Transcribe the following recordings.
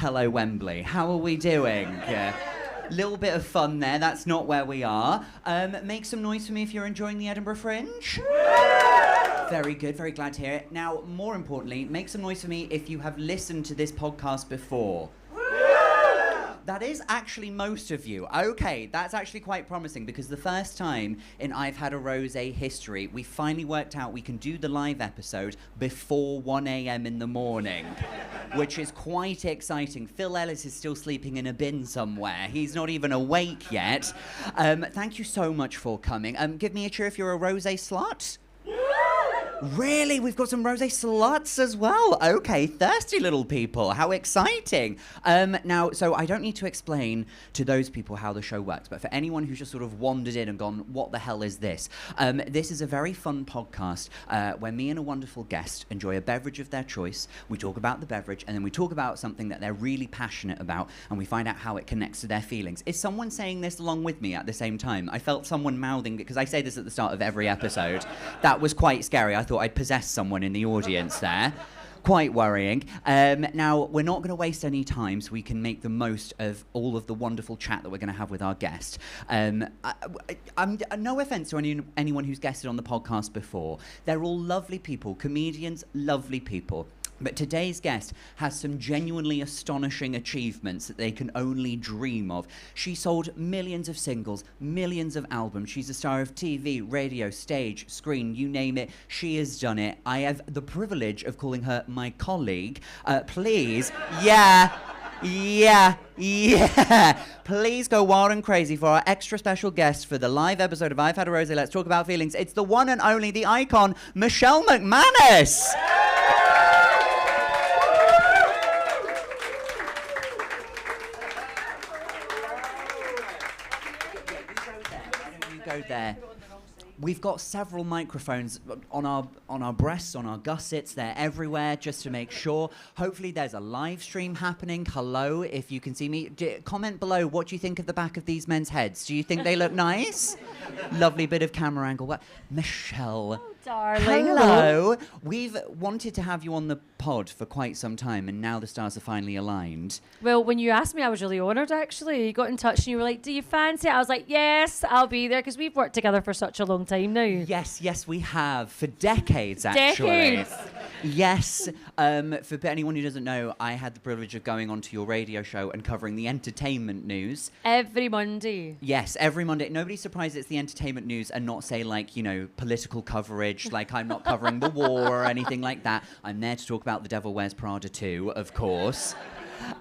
Hello, Wembley. How are we doing? Little bit of fun there. That's not where we are. Make some noise for me if you're enjoying the Edinburgh Fringe. Very good. Very glad to hear it. Now, more importantly, make some noise for me if you have listened to this podcast before. That is actually most of you. Okay, that's actually quite promising because the first time in I've Had a Rosé history, we finally worked out we can do the live episode before 1 a.m. in the morning, which is quite exciting. Phil Ellis is still sleeping in a bin somewhere. He's not even awake yet. Thank you so much for coming. Give me a cheer if you're a rosé slut. Really? We've got some rosé sluts as well. Okay, thirsty little people. How exciting. Now, so I don't need to explain to those people how the show works, but for anyone who's just sort of wandered in and gone, what the hell is this? This is a very fun podcast where me and a wonderful guest enjoy a beverage of their choice. We talk about the beverage, and then we talk about something that they're really passionate about, and we find out how it connects to their feelings. Is someone saying this along with me at the same time? I felt someone mouthing, because I say this at the start of every episode. That was quite scary. I thought I'd possess someone in the audience there. Quite worrying. Now, we're not going to waste any time so we can make the most of all of the wonderful chat that we're going to have with our guest. I'm no offence to anyone who's guested on the podcast before. They're all lovely people, comedians, lovely people. But today's guest has some genuinely astonishing achievements that they can only dream of. She sold millions of singles, millions of albums. She's a star of TV, radio, stage, screen, you name it. She has done it. I have the privilege of calling her my colleague. Please, yeah. Please go wild and crazy for our extra special guest for the live episode of I've Had a Rosé. Let's talk about feelings. It's the one and only, the icon, Michelle McManus. Go there. We've got several microphones on our breasts, on our gussets. They're everywhere just to make sure. Hopefully there's a live stream happening. Hello, if you can see me. Comment below, what do you think of the back of these men's heads? Do you think they look nice? Lovely bit of camera angle. Michelle. Oh, darling. Hello. We've wanted to have you on the pod for quite some time, and now the stars are finally aligned. Well, when you asked me, I was really honoured, actually. You got in touch and you were like, do you fancy it? I was like, yes, I'll be there, because we've worked together for such a long time now. Yes, we have. For decades, actually. Decades. Yes. For anyone who doesn't know, I had the privilege of going onto your radio show and covering the entertainment news. Every Monday. Yes, every Monday. Nobody's surprised it's the entertainment news and not say, like, you know, political coverage, like I'm not covering the war or anything like that. I'm there to talk about The Devil Wears Prada 2, of course.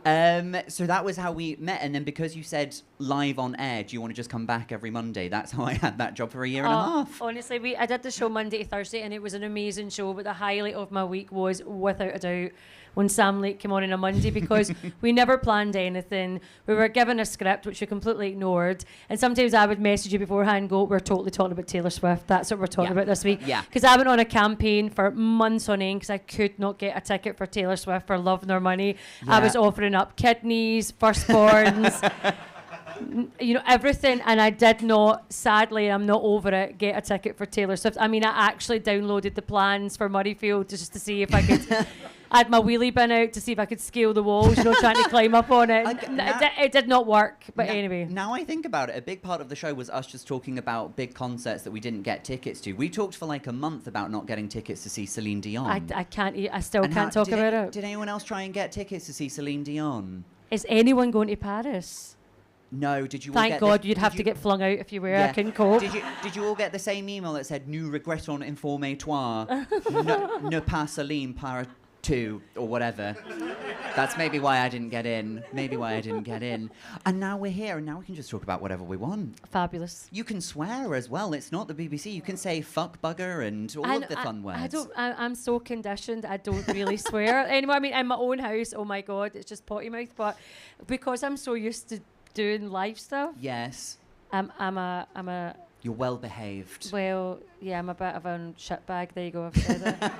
So that was how we met, and then because you said live on air, do you want to just come back every Monday? That's how I had that job for a year and a half. Honestly, I did the show Monday to Thursday, and it was an amazing show, but the highlight of my week was, without a doubt, when Sam Lake came on a Monday, because we never planned anything. We were given a script, which we completely ignored, and sometimes I would message you beforehand, go, we're totally talking about Taylor Swift. That's what we're talking about this week. Yeah. Because I went on a campaign for months on end because I could not get a ticket for Taylor Swift for love nor money. Yeah. I was offering up kidneys, firstborns, you know, everything, and I did not, sadly, I'm not over it, get a ticket for Taylor Swift. I mean, I actually downloaded the plans for Murrayfield just to see if I could. I had my wheelie bin out to see if I could scale the walls, you know, trying to climb up on it. It did not work, but anyway. Now I think about it, a big part of the show was us just talking about big concerts that we didn't get tickets to. We talked for like a month about not getting tickets to see Celine Dion. I still can't talk about it. Did anyone else try and get tickets to see Celine Dion? Is anyone going to Paris? No, did you all Thank get God, you'd have to get flung out if you were. Yeah. I couldn't cope. Did you all get the same email that said, nous regrettons informer toi, ne pas Celine par two, or whatever? That's maybe why I didn't get in. And now we're here, and now we can just talk about whatever we want. Fabulous. You can swear as well. It's not the BBC. You can say fuck, bugger, and all of the fun words. I'm so conditioned. I don't really swear anymore. I mean, in my own house, oh my God, it's just potty mouth. But because I'm so used to doing live stuff. Yes. I'm a. You're well behaved. Well, yeah, I'm a bit of a shitbag. There you go. I've said it.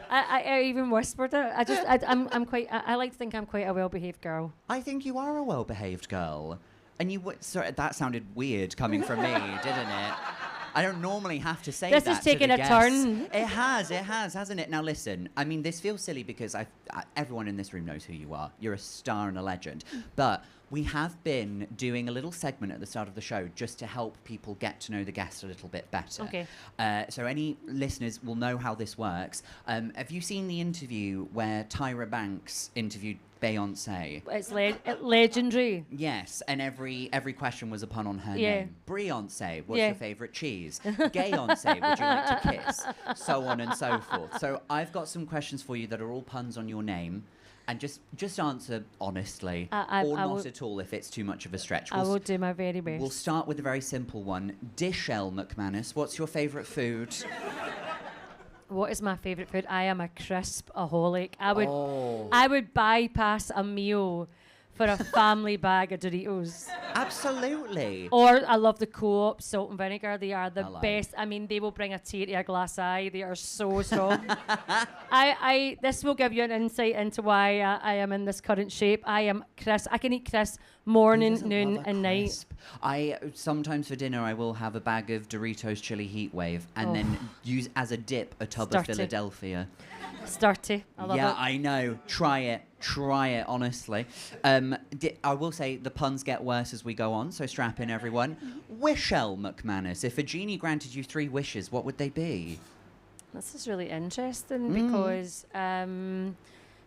I even whispered it. I like to think I'm quite a well-behaved girl. I think you are a well-behaved girl. And sorry, that sounded weird coming from me, didn't it? I don't normally have to say This that is taking to a the guests. turn. It has, hasn't it? Now listen, I mean, this feels silly because everyone in this room knows who you are. You're a star and a legend. But we have been doing a little segment at the start of the show just to help people get to know the guest a little bit better. Okay. So any listeners will know how this works. Have you seen the interview where Tyra Banks interviewed Beyonce? It's legendary. Yes, and every question was a pun on her Yeah. name. Beyonce, what's Yeah. your favourite cheese? Gayonce, would you like to kiss? So on and so forth. So I've got some questions for you that are all puns on your name. And just answer honestly, or not at all if it's too much of a stretch. I will do my very best. We'll start with a very simple one. Michelle McManus, what's your favourite food? What is my favourite food? I am a crisp-aholic. I would bypass a meal for a family bag of Doritos. Absolutely. Or I love the Co-op salt and vinegar. They are the like. best. I mean, they will bring a tear to a glass eye. They are so strong. This will give you an insight into why I am in this current shape. I am crisp. I can eat crisp morning, noon, and night. I sometimes for dinner I will have a bag of Doritos chili heat wave and then use as a dip a tub of Philadelphia. It's dirty. I love it. Yeah, I know. Try it, honestly. I will say the puns get worse as we go on, so strap in, everyone. Michelle McManus, if a genie granted you 3 wishes, what would they be? This is really interesting because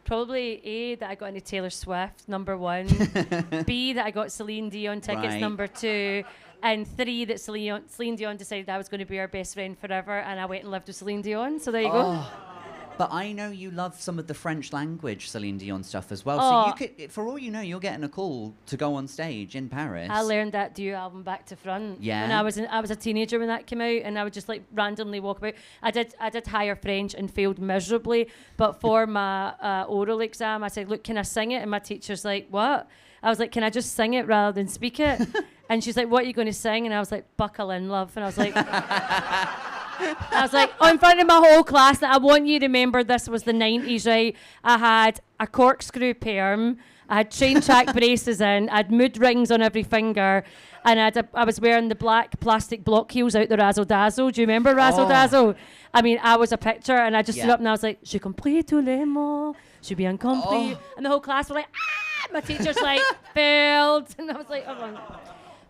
probably A, that I got into Taylor Swift, number 1. B, that I got Celine Dion tickets, number 2. And 3, that Celine Dion decided I was going to be her best friend forever, and I went and lived with Celine Dion. So there you go. But I know you love some of the French language Celine Dion stuff as well. So you could, for all you know, you're getting a call to go on stage in Paris. I learned that duo album back to front. Yeah. When I was a teenager when that came out, and I would just like randomly walk about. I did higher French and failed miserably. But for my oral exam, I said, "Look, can I sing it?" And my teacher's like, "What?" I was like, "Can I just sing it rather than speak it?" And she's like, "What are you going to sing?" And I was like, "Buckle in, love." And I was like. In front of my whole class, that I want you to remember this was the 90s, right? I had a corkscrew perm, I had train track braces in, I had mood rings on every finger, and I was wearing the black plastic block heels out the Razzle Dazzle. Do you remember Razzle Dazzle? I mean, I was a picture, and I just stood up and I was like, "Je comprends tous les mots, je bien compris." And the whole class were like, "Ah!" My teacher's like, "Failed." And I was like, "Oh."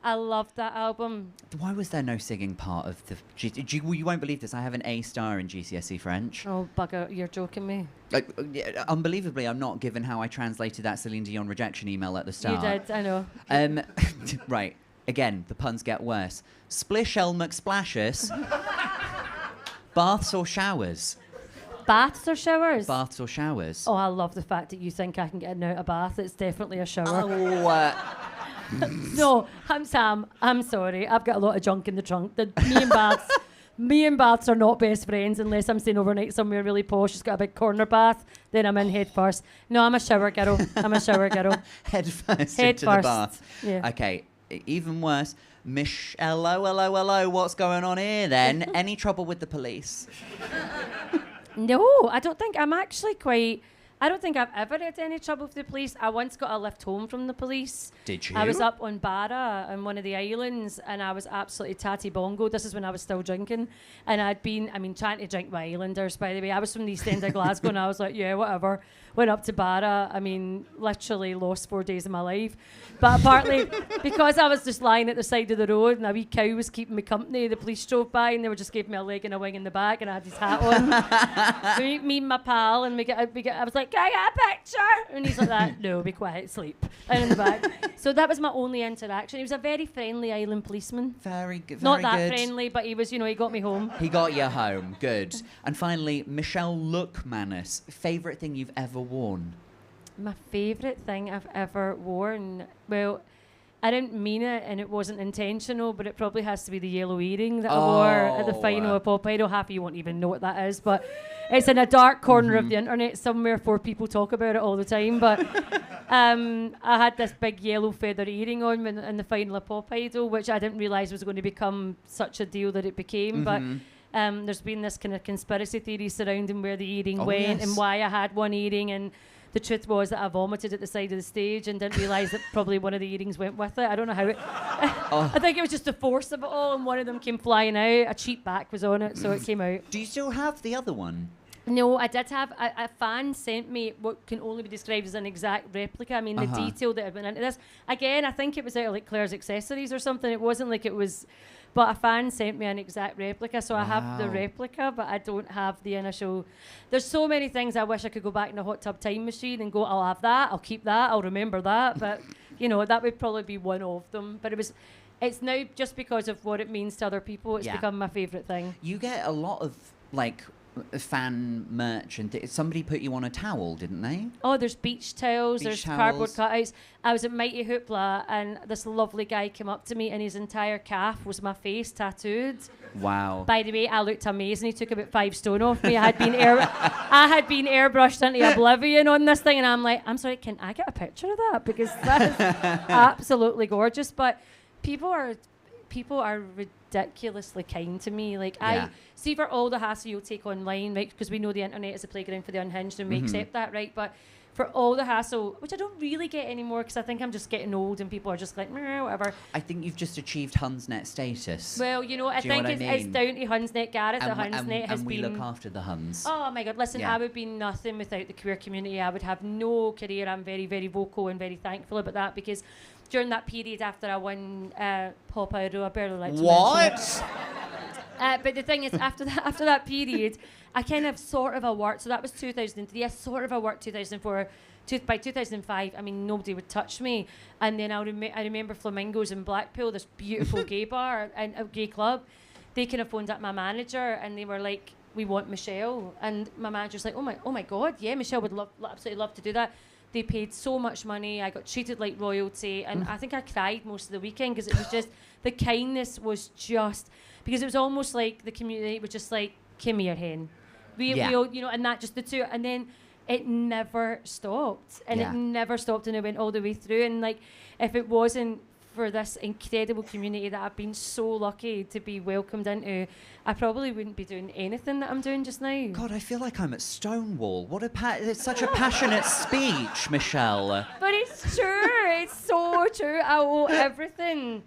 I loved that album. Why was there no singing part of the... you won't believe this. I have an A star in GCSE French. Oh, bugger, you're joking me. Like, unbelievably, I'm not, given how I translated that Celine Dion rejection email at the start. You did, I know. Right. Again, the puns get worse. Splish Elmuck Splashes. Baths or showers? Baths or showers? Baths or showers. Oh, I love the fact that you think I can get out a bath. It's definitely a shower. No, Sam, I'm sorry. I've got a lot of junk in the trunk. Me and baths are not best friends unless I'm staying overnight somewhere really posh. It's got a big corner bath. Then I'm in head first. No, I'm a shower girl. Head first head into first. the bath. Yeah. Okay, even worse. Hello. What's going on here then? Any trouble with the police? No, I don't think. I don't think I've ever had any trouble with the police. I once got a lift home from the police. Did you? I was up on Barra on one of the islands, and I was absolutely tatty bongo. This is when I was still drinking. And I'd been, trying to drink with Islanders, by the way. I was from the East End of Glasgow, and I was like, yeah, whatever. Went up to Barra. Literally lost 4 days of my life. But partly because I was just lying at the side of the road, and a wee cow was keeping me company, the police drove by, and they were just giving me a leg and a wing in the back, and I had his hat on. So me and my pal, and I was like, "Can I get a picture?" And he's like that. "No, be quiet, sleep." And in the back. So that was my only interaction. He was a very friendly island policeman. Very good. Not that friendly, but he was, he got me home. He got you home. Good. And finally, Michelle McManus, favourite thing you've ever worn? My favourite thing I've ever worn? Well, I didn't mean it, and it wasn't intentional, but it probably has to be the yellow earring that I wore at the final of Pop Idol. Half of you won't even know what that is, but it's in a dark corner of the internet somewhere for people talk about it all the time. But I had this big yellow feather earring on in the final of Pop Idol, which I didn't realise was going to become such a deal that it became. But there's been this kind of conspiracy theory surrounding where the earring went and why I had one earring, and the truth was that I vomited at the side of the stage and didn't realise that probably one of the earrings went with it. I don't know how it... I think it was just the force of it all, and one of them came flying out. A cheap back was on it, so it came out. Do you still have the other one? No, I did have a fan sent me what can only be described as an exact replica. I mean, the detail that had been into this. Again, I think it was out of like Claire's Accessories or something. It wasn't like it was... But a fan sent me an exact replica, so I have the replica, but I don't have the initial. There's so many things I wish I could go back in a hot tub time machine and go, I'll have that, I'll keep that, I'll remember that. But, that would probably be one of them. But it's now just because of what it means to other people, it's become my favourite thing. You get a lot of, like, fan merch, and somebody put you on a towel, didn't they? Oh, there's beach towels, there's cardboard cutouts. I was at Mighty Hoopla and this lovely guy came up to me and his entire calf was my face tattooed. Wow. By the way, I looked amazing. He took about 5 stone off me. I had been airbrushed into oblivion on this thing, and I'm like, I'm sorry, can I get a picture of that? Because that is absolutely gorgeous. But people are ridiculously kind to me. Like, I see, for all the hassle you'll take online, right? Because we know the internet is a playground for the unhinged, and we accept that, right? But for all the hassle, which I don't really get anymore, because I think I'm just getting old and people are just like, meh, whatever. I think you've just achieved Hunsnet status. Well, I think it's down to Hunsnet. Gareth at Hunsnet has been... And we look after the Huns. Oh my God, listen, I would be nothing without the queer community. I would have no career. I'm very, very vocal and very thankful about that, because during that period after I won Pop Euro, I barely like to mention it. But the thing is, after that period, I kind of sort of worked. So that was 2003. I sort of worked 2004. By 2005, I mean, nobody would touch me. And then I remember Flamingos in Blackpool, this beautiful gay bar and a gay club. They kind of phoned up my manager and they were like, "We want Michelle." And my manager's like, "Oh my God, yeah, Michelle would absolutely love to do that." They paid so much money. I got treated like royalty, and I think I cried most of the weekend because it was just the kindness was just, because it was almost like the community was just like, "Come here, hen." We all, and that just the two, and then it never stopped, and it never stopped, and it went all the way through. And like, if it wasn't for this incredible community that I've been so lucky to be welcomed into, I probably wouldn't be doing anything that I'm doing just now. God, I feel like I'm at Stonewall. It's such a passionate speech, Michelle. But it's true. It's so true. I owe everything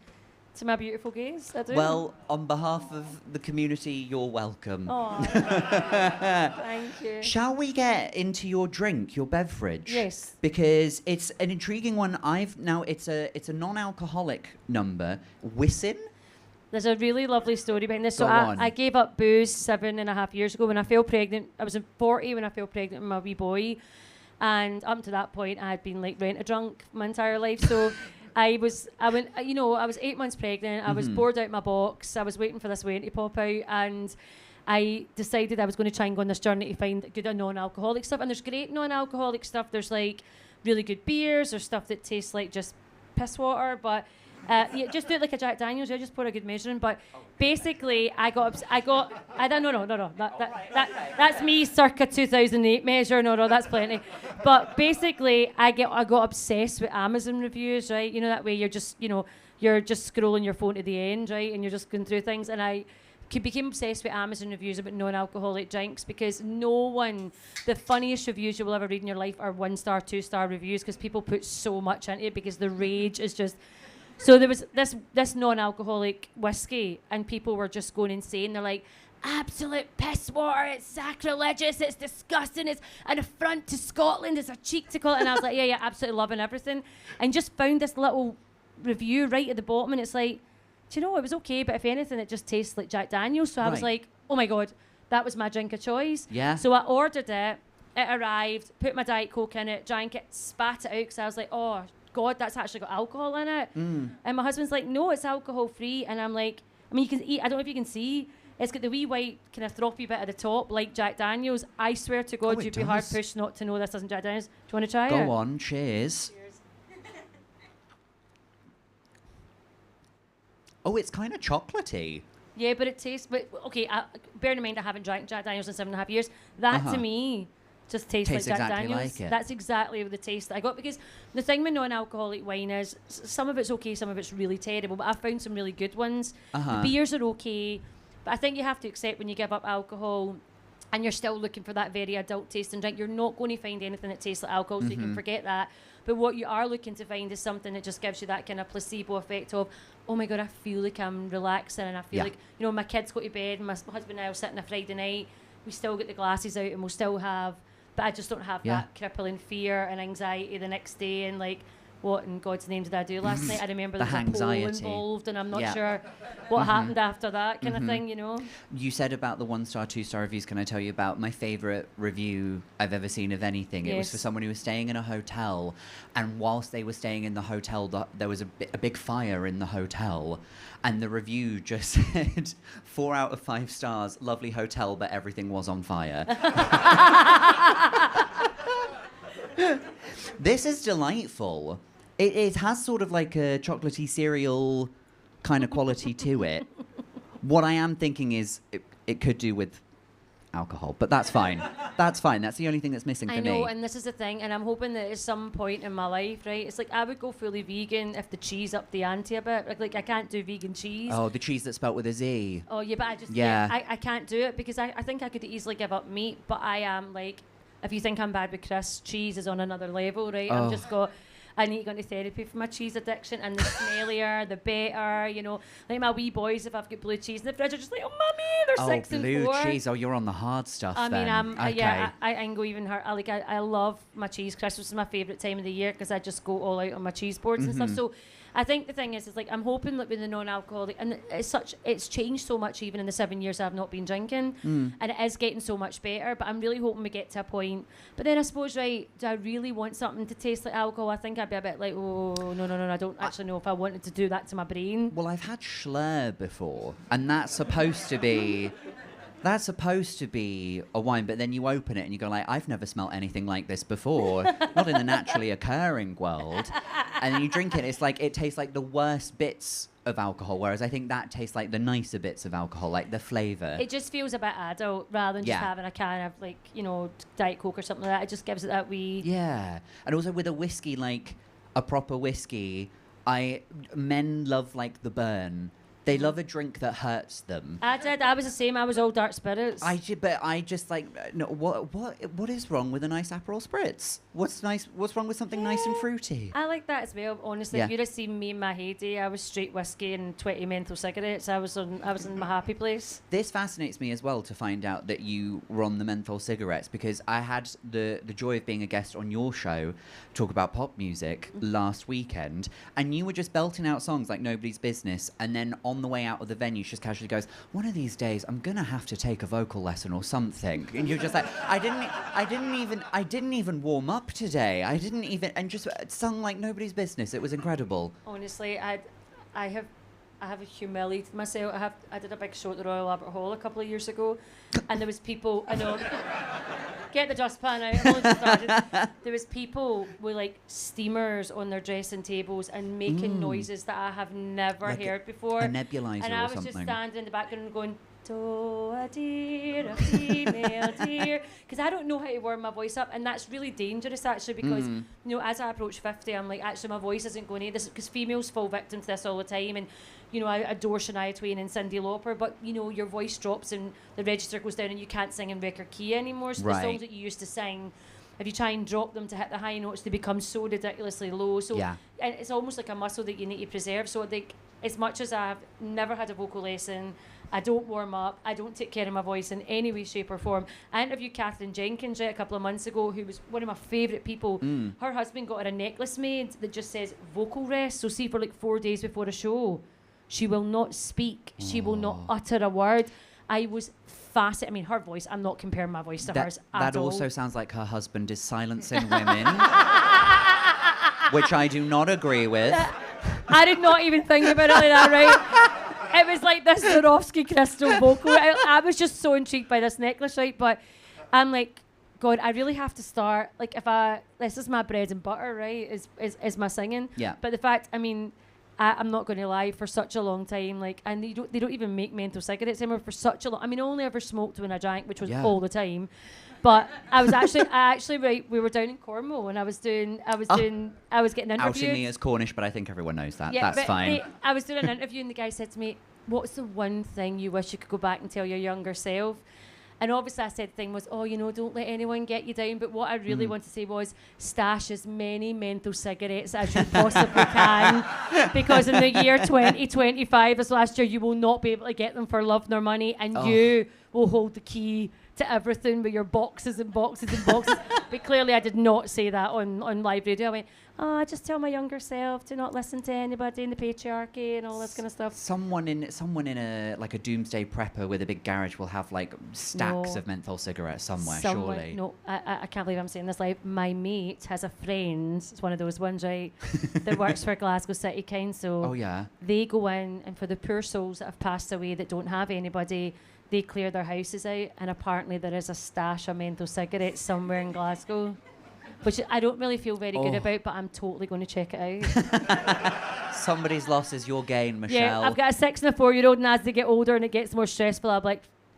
to my beautiful gays. I do. Well, on behalf of the community, you're welcome. Oh, thank you. Shall we get into your drink, your beverage? Yes. Because it's an intriguing one. It's a non-alcoholic number, Whissin. There's a really lovely story behind this. So I gave up booze 7.5 years ago when I fell pregnant. I was 40 when I fell pregnant with my wee boy, and up to that point I had been like rent-a-drunk my entire life. So I was 8 months pregnant. I was bored out my box. I was waiting for this wedding to pop out, and I decided I was going to try and go on this journey to find good non-alcoholic stuff. And there's great non-alcoholic stuff. There's like really good beers or stuff that tastes like just piss water, but just do it like a Jack Daniels. I just pour a good measure in. But basically, that's me circa 2008 measure. No, that's plenty. But basically, I got obsessed with Amazon reviews, right? You know, that way you're just scrolling your phone to the end, right? And you're just going through things. And I became obsessed with Amazon reviews about non-alcoholic drinks, because the funniest reviews you will ever read in your life are 1-star, 2-star reviews, because people put so much into it, because the rage is just... So there was this non-alcoholic whiskey, and people were just going insane. They're like, absolute piss water, it's sacrilegious, it's disgusting, it's an affront to Scotland, it's a cheek to call it. And I was like, yeah, absolutely loving everything. And just found this little review right at the bottom, and it's like, do you know, it was okay, but if anything, it just tastes like Jack Daniels. So I was like, oh my God, that was my drink of choice. Yeah. So I ordered it arrived, put my Diet Coke in it, drank it, spat it out, because I was like, oh God, that's actually got alcohol in it. And my husband's like, no, it's alcohol free. And I'm like, I mean, you can eat, I don't know if you can see, it's got the wee white kind of throppy bit at the top, like Jack Daniels. I swear to God, you'd be hard pushed not to know this isn't Jack Daniels. Do you want to try it? Go on, cheers. Oh, it's kind of chocolatey. Yeah, but it tastes, okay, bear in mind I haven't drank Jack Daniels in 7.5 years. That to me just tastes like Jack exactly Daniels. Like it. That's exactly the taste that I got, because the thing with non-alcoholic wine is some of it's okay, some of it's really terrible, but I've found some really good ones. The beers are okay, but I think you have to accept when you give up alcohol, and you're still looking for that very adult tasting drink, you're not going to find anything that tastes like alcohol, so you can forget that. But what you are looking to find is something that just gives you that kind of placebo effect of, oh my God, I feel like I'm relaxing, and I feel like, you know, my kids go to bed, and my husband and I will sit on a Friday night, we still get the glasses out, and we'll still have, but I just don't have that crippling fear and anxiety the next day, and like, what in God's name did I do last night? I remember there was a poll involved, and I'm not sure what happened after that kind of thing, you know? You said about the 1-star, 2-star reviews. Can I tell you about my favourite review I've ever seen of anything? It was for someone who was staying in a hotel, and whilst they were staying in the hotel, there was a big fire in the hotel, and the review just said, 4 out of 5 stars, lovely hotel, but everything was on fire. This is delightful. It has sort of like a chocolatey cereal kind of quality to it. What I am thinking is it could do with alcohol, but that's fine. That's fine. That's the only thing that's missing for me. I know, and this is the thing, and I'm hoping that at some point in my life, right, it's like I would go fully vegan if the cheese upped the ante a bit. Like I can't do vegan cheese. Oh, the cheese that's spelt with a Z. Oh, yeah, but I just, I can't do it because I think I could easily give up meat, but I am like, if you think I'm bad with Chris, cheese is on another level, right? Oh. I need to go into therapy for my cheese addiction, and the smellier, the better, you know. Like my wee boys, if I've got blue cheese in the fridge, are just like, oh, mummy, they're 6 and 4. Oh, blue cheese. Oh, you're on the hard stuff I mean, okay. I can go even hard. I love my cheese. Christmas is my favourite time of the year because I just go all out on my cheese boards and stuff. So I think the thing is like I'm hoping that with the non-alcoholic, and it's changed so much even in the 7 years I've not been drinking, and it is getting so much better. But I'm really hoping we get to a point. But then I suppose, right, do I really want something to taste like alcohol? I think I'd be a bit like, oh no, I don't actually know if I wanted to do that to my brain. Well, I've had Schlur before, and that's supposed to be a wine, but then you open it and you go like, I've never smelt anything like this before, not in the naturally occurring world. And then you drink it, it's like it tastes like the worst bits of alcohol, whereas I think that tastes like the nicer bits of alcohol, like the flavour. It just feels a bit adult rather than just having a can of like, you know, Diet Coke or something like that. It just gives it that wee... Yeah. And also with a whiskey, like a proper whiskey, men love like the burn. They love a drink that hurts them. I did. I was the same. I was all dark spirits. But I just like no. What is wrong with a nice Aperol spritz? What's nice? What's wrong with something nice and fruity? I like that as well. Honestly, if you'd have seen me in my heyday, I was straight whiskey and 20 menthol cigarettes. I was in my happy place. This fascinates me as well to find out that you were on the menthol cigarettes, because I had the joy of being a guest on your show, talk about pop music last weekend, and you were just belting out songs like Nobody's Business, and then on the way out of the venue, she just casually goes, one of these days I'm gonna have to take a vocal lesson or something. And you're just like, I didn't even warm up today. I didn't even, and just sung like Nobody's Business. It was incredible. Honestly, I have humiliated myself. I did a big show at the Royal Albert Hall a couple of years ago, and there was people, I know, get the dustpan out, I've only just started. There was people with like steamers on their dressing tables and making noises that I have never like heard before. A nebulizer and I was just standing in the background going, to a dear, a female dear, because I don't know how to warm my voice up, and that's really dangerous actually, because you know, as I approach 50, I'm like, actually my voice isn't going to this, because females fall victim to this all the time, and you know, I adore Shania Twain and Cyndi Lauper, but you know, your voice drops and the register goes down and you can't sing in record key anymore, so the songs that you used to sing, if you try and drop them to hit the high notes, they become so ridiculously low. So and it's almost like a muscle that you need to preserve. So like, as much as I've never had a vocal lesson, I don't warm up, I don't take care of my voice in any way, shape or form. I interviewed Catherine Jenkins a couple of months ago, who was one of my favourite people. Her husband got her a necklace made that just says vocal rest. So see, for like 4 days before a show, she will not speak, she will not utter a word. I was fascinated. I mean, her voice, I'm not comparing my voice to hers at all. That also sounds like her husband is silencing women, which I do not agree with. I did not even think about it like that, right? It was like this Swarovski crystal vocal. I was just so intrigued by this necklace, right? But I'm like, God, I really have to start, like, this is my bread and butter, right, is my singing. Yeah. But the fact, I mean, I'm not going to lie, for such a long time, like, and they don't even make menthol cigarettes anymore for such a long. I mean, I only ever smoked when I drank, which was all the time. But I actually right. We were down in Cornwall, and I was getting interviewed. Outing me as Cornish, but I think everyone knows that. Yeah, that's fine. I was doing an interview, and the guy said to me, "What's the one thing you wish you could go back and tell your younger self?" And obviously I said the thing was, oh, you know, don't let anyone get you down. But what I really want to say was stash as many menthol cigarettes as you possibly can. Because in the year 2025, this last year, you will not be able to get them for love nor money. And you will hold the key to everything with your boxes and boxes and boxes. But clearly I did not say that on live radio. I went, I just tell my younger self to not listen to anybody in the patriarchy and all this kind of stuff. Someone in a like a doomsday prepper with a big garage will have like stacks of menthol cigarettes somewhere, surely. No, I can't believe I'm saying this live. My mate has a friend, it's one of those ones, right, that works for Glasgow City Council. Oh yeah. They go in, and for the poor souls that have passed away that don't have anybody, they clear their houses out, and apparently there is a stash of menthol cigarettes somewhere in Glasgow, which I don't really feel very good about, but I'm totally going to check it out. Somebody's loss is your gain, Michelle. Yeah, I've got a 6 and a 4-year-old, and as they get older and it gets more stressful,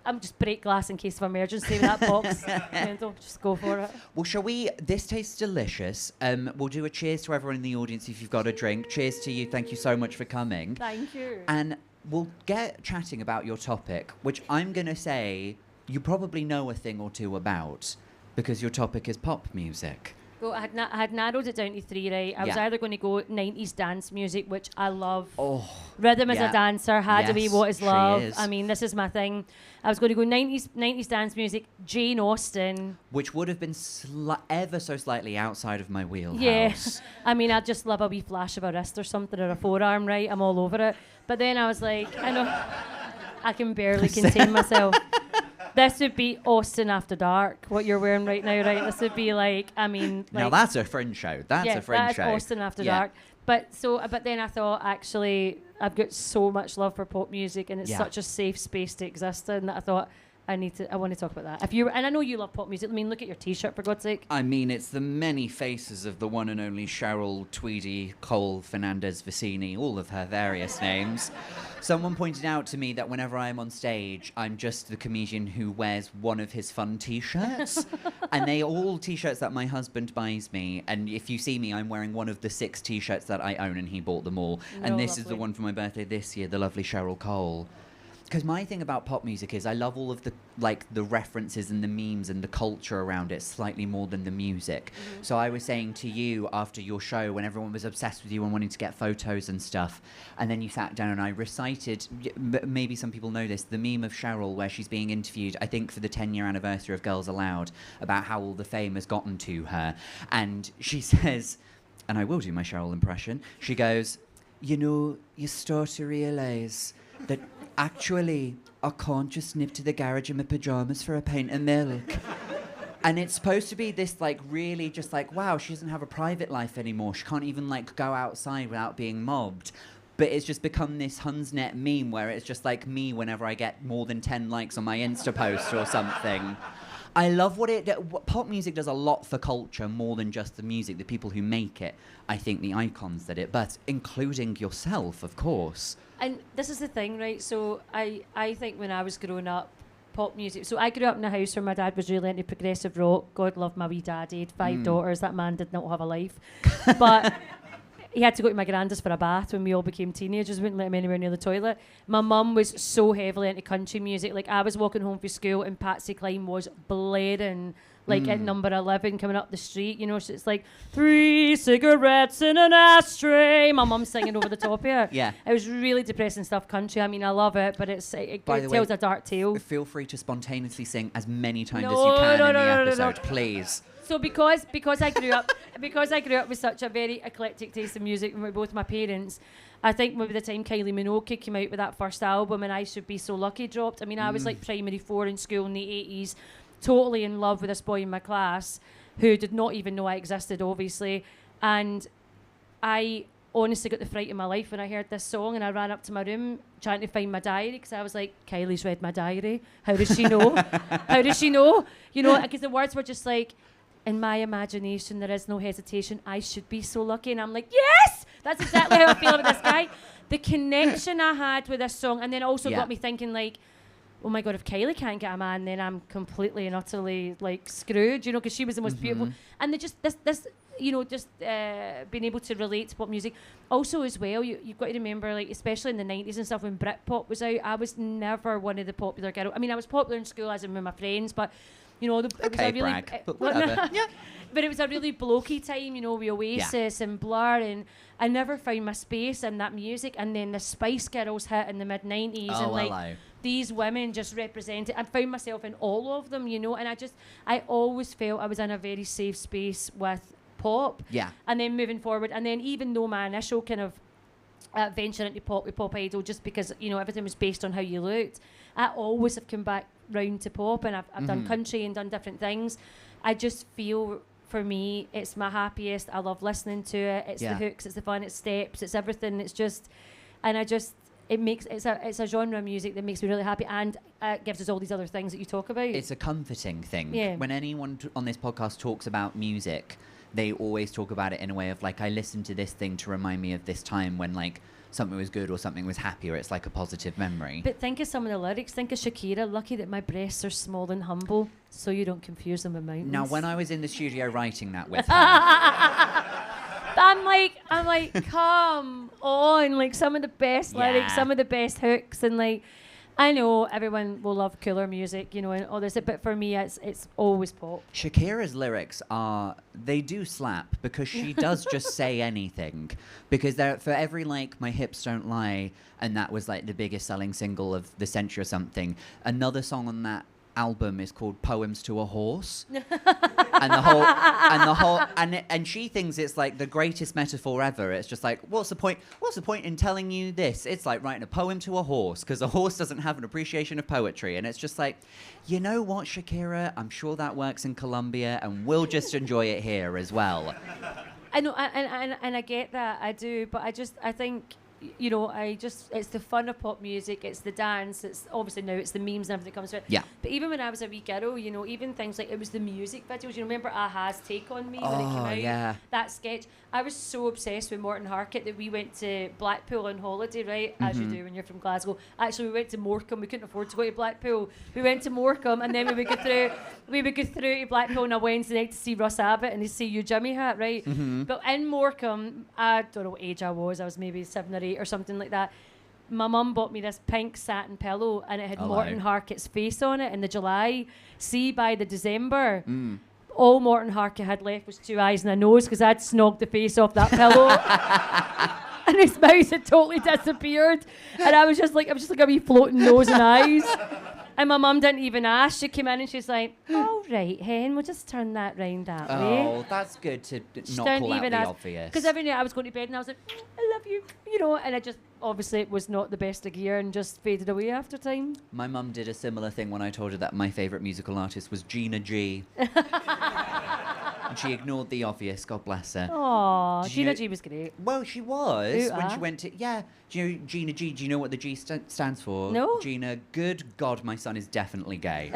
I'm just break glass in case of emergency with that box. Menthol, just go for it. Well, shall we? This tastes delicious. We'll do a cheers to everyone in the audience if you've got a drink. Cheers to you. Thank you so much for coming. Thank you. And we'll get chatting about your topic, which I'm going to say you probably know a thing or two about, because your topic is pop music. Well, I had narrowed it down to 3, right? I was either going to go 90s dance music, which I love. Oh, rhythm as a dancer, had to be What Is Love. Is. I mean, this is my thing. I was going to go 90s dance music, Jane Austen. Which would have been ever so slightly outside of my wheelhouse. Yeah. I mean, I just love a wee flash of a wrist or something, or a forearm, right? I'm all over it. But then I was like, I know, I can barely contain myself. This would be Austen After Dark, what you're wearing right now, right? This would be like, I mean... Like, now that's a Fringe show. That's a Fringe show. Yeah, Austen After Dark. But then I thought, actually, I've got so much love for pop music, and it's such a safe space to exist in, that I thought, I want to talk about that. And I know you love pop music. I mean, look at your T-shirt, for God's sake. I mean, it's the many faces of the one and only Cheryl, Tweedy, Cole, Fernandez, Vicini, all of her various names. Someone pointed out to me that whenever I'm on stage, I'm just the comedian who wears one of his fun T-shirts. And they all T-shirts that my husband buys me. And if you see me, I'm wearing one of the 6 T-shirts that I own, and he bought them all. And this is the one for my birthday this year, the lovely Cheryl Cole. Because my thing about pop music is I love all of the references and the memes and the culture around it slightly more than the music. Mm-hmm. So I was saying to you after your show, when everyone was obsessed with you and wanting to get photos and stuff, and then you sat down and I recited, maybe some people know this, the meme of Cheryl where she's being interviewed, I think for the 10-year anniversary of Girls Aloud, about how all the fame has gotten to her. And she says, and I will do my Cheryl impression, she goes, you know, you start to realise that actually, I can't just nip to the garage in my pyjamas for a pint of milk. And it's supposed to be this, like, really just like, wow, she doesn't have a private life anymore. She can't even, like, go outside without being mobbed. But it's just become this Hunsnet meme where it's just like me whenever I get more than 10 likes on my Insta post or something. I love what pop music does a lot for culture, more than just the music, the people who make it. I think the icons that but including yourself, of course. And this is the thing, right? So I think when I was growing up, pop music. So I grew up in a house where my dad was really into progressive rock. God love my wee daddy. He had 5 daughters. That man did not have a life. But he had to go to my granda's for a bath when we all became teenagers. We wouldn't let him anywhere near the toilet. My mum was so heavily into country music. Like, I was walking home from school and Patsy Cline was blaring, like, at number 11 coming up the street. You know, so it's like, 3 cigarettes in an ashtray. My mum's singing over the top of it. Yeah. It was really depressing stuff, country. I mean, I love it, but it tells a dark tale. Feel free to spontaneously sing as many times as you can in the episode, please. So because I grew up with such a very eclectic taste in music with both my parents, I think maybe the time Kylie Minogue came out with that first album and I Should Be So Lucky dropped. I mean, I was like primary 4 in school in the 80s, totally in love with this boy in my class who did not even know I existed, obviously. And I honestly got the fright of my life when I heard this song, and I ran up to my room trying to find my diary because I was like, Kylie's read my diary. How does she know? How does she know? You know, because the words were just like, in my imagination, there is no hesitation. I should be so lucky. And I'm like, yes! That's exactly how I feel about this guy. The connection I had with this song, and then also got me thinking, like, oh my God, if Kylie can't get a man, then I'm completely and utterly, like, screwed, you know, because she was the most beautiful. And they just, this you know, just being able to relate to pop music. Also, as well, you've got to remember, like, especially in the 90s and stuff, when Britpop was out, I was never one of the popular girls. I mean, I was popular in school as in with my friends, but, you know, it was a really... brag, but whatever. Yeah. But it was a really blokey time, you know, with Oasis and Blur, and I never found my space in that music. And then the Spice Girls hit in the mid-90s, and like these women just represented. I found myself in all of them, you know, and I always felt I was in a very safe space with pop. Yeah. And then moving forward, and then even though my initial kind of venture into pop with Pop Idol, just because, you know, everything was based on how you looked, I always have come back round to pop, and I've done country and done different things. I just feel, for me, it's my happiest. I love listening to it. It's the hooks, it's the fun, it's steps, it's everything. It's just, and it's a genre of music that makes me really happy, and gives us all these other things that you talk about. It's a comforting thing. Yeah. When anyone on this podcast talks about music, they always talk about it in a way of like, I listened to this thing to remind me of this time when like something was good or something was happy, or it's like a positive memory. But think of some of the lyrics. Think of Shakira, lucky that my breasts are small and humble, so you don't confuse them with mountains. Now, when I was in the studio writing that with her... I'm like, come on, like some of the best lyrics, some of the best hooks, and like, I know everyone will love cooler music, you know, and all this, but for me, it's always pop. Shakira's lyrics they do slap, because she does just say anything. Because for every, like, My Hips Don't Lie, and that was like the biggest selling single of the century or something, another song on that album is called Poems to a Horse. and she thinks it's like the greatest metaphor ever. It's just like, what's the point in telling you this? It's like writing a poem to a horse, because a horse doesn't have an appreciation of poetry. And it's just like, you know what, Shakira, I'm sure that works in Colombia, and we'll just enjoy it here as well. I know, and I get that, I do, but I think, you know, it's the fun of pop music, it's the dance, it's obviously now it's the memes and everything that comes with it. Yeah. But even when I was a wee girl, you know, even things like, it was the music videos. You remember Aha's Take on Me when it came out? Yeah. That sketch. I was so obsessed with Morton Harkett that we went to Blackpool on holiday, right? As you do when you're from Glasgow. Actually, we went to Morecambe. We couldn't afford to go to Blackpool. We went to Morecambe, and then we would go through to Blackpool on a Wednesday night to see Russ Abbott and to see You Jimmy Hat, right? But in Morecambe, I don't know what age I was maybe 7 or 8 or something like that. My mum bought me this pink satin pillow, and it had Morton Harkett's face on it in the July. See, by the December, all Morton Harkett had left was 2 eyes and a nose, because I'd snogged the face off that pillow. And his mouth had totally disappeared. And I was just like a wee floating nose and eyes. And my mum didn't even ask. She came in and she's like, all right, hen, we'll just turn that round that way. Oh, that's good to not call out the obvious. Because every night I was going to bed and I was like, I love you, you know, and obviously it was not the best of gear and just faded away after time. My mum did a similar thing when I told her that my favourite musical artist was Gina G. And she ignored the obvious, God bless her. Oh, Gina G was great. Well, she was when she went to... Yeah. Do you know Gina G? Do you know what the G stands for? No. Gina, good God, my son is definitely gay.